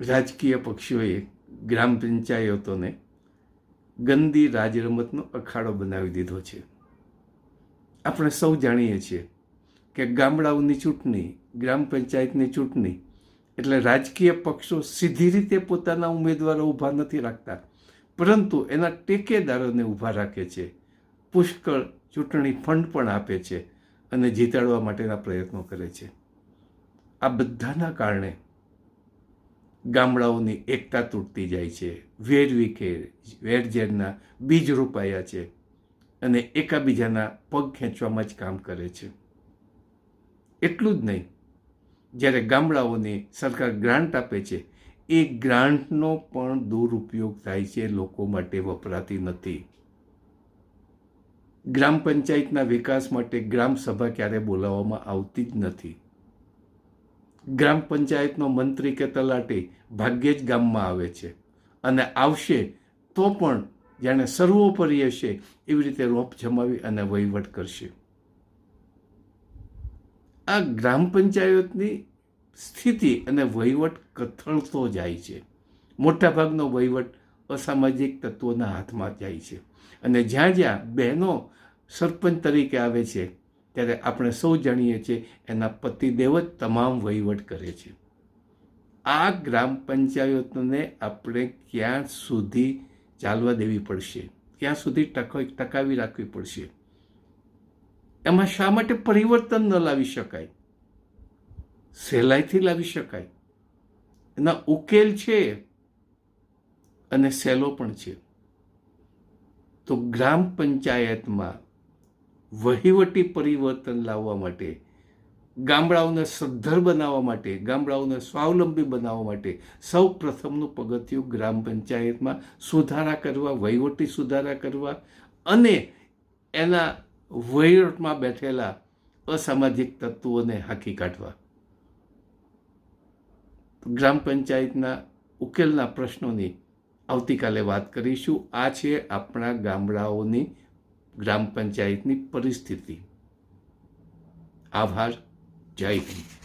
રાજકીય પક્ષોએ ગ્રામ પંચાયતોને ગંદી રાજરમતનો અખાડો બનાવી દીધો છે. આપણે સૌ જાણીએ છીએ કે ગામડાઓની ચૂંટણી, ગ્રામ પંચાયતની ચૂંટણી એટલે રાજકીય પક્ષો સીધી રીતે પોતાના ઉમેદવારો ઊભા નથી રાખતા, પરંતુ એના ટેકેદારોને ઊભા રાખે છે, પુષ્કળ ચૂંટણી ફંડ પણ આપે છે અને જીતાડવા માટેના પ્રયત્નો કરે છે. આ બધાના કારણે ગામડાઓની એકતા તૂટતી જાય છે, વેરવિખેર વેરઝેરના બીજ રોપાયા છે અને એકાબીજાના પગ ખેંચવામાં જ કામ કરે છે. એટલું જ નહીં, જ્યારે ગામડાઓની સરકાર ગ્રાન્ટ આપે છે એ ગ્રાન્ટનો પણ દુરુપયોગ થાય છે, લોકો માટે વપરાતી નથી. ગ્રામ પંચાયતના વિકાસ માટે ગ્રામ સભા ક્યારે બોલાવવામાં આવતી જ નથી. ગ્રામ પંચાયતનો મંત્રી કે તલાટી ભાગ્યે જ ગામમાં આવે છે અને આવશે તો પણ જાણે સર્વોપરી હશે એવી રીતે રોપ જમાવી અને વહીવટ કરશે. આ ગ્રામ પંચાયતની સ્થિતિ અને વહીવટ કથળતો જાય છે. મોટાભાગનો વહીવટ અસામાજિક તત્વોના હાથમાં જાય છે અને જ્યાં જ્યાં બહેનો સરપંચ તરીકે આવે છે ત્યારે આપણે સૌ જાણીએ છીએ એના પતિદેવ જ તમામ વહીવટ કરે છે. આ ગ્રામ પંચાયતોને આપણે ક્યાં સુધી ચાલવા દેવી પડશે, ક્યાં સુધી ટકાવી રાખવી પડશે? એમાં શા માટે પરિવર્તન ન લાવી શકાય? સહેલાઈથી લાવી શકાય. એના ઉકેલ છે અને સહેલો પણ છે. તો ગ્રામ પંચાયતમાં વહીવટી પરિવર્તન લાવવા માટે, ગામડાઓને સદ્ધર બનાવવા માટે, ગામડાઓને સ્વાવલંબી બનાવવા માટે સૌ પ્રથમનું પગથિયું ગ્રામ પંચાયતમાં સુધારા કરવા, વહીવટી સુધારા કરવા અને એના વહીવટમાં બેઠેલા અસામાજિક તત્વોને હાંકી કાઢવા. ગ્રામ પંચાયતના ઉકેલના પ્રશ્નોની આવતીકાલે વાત કરીશું. આ છે આપણા ગામડાઓની ગ્રામ પંચાયતની પરિસ્થિતિ. આભાર. જય હિન્દ.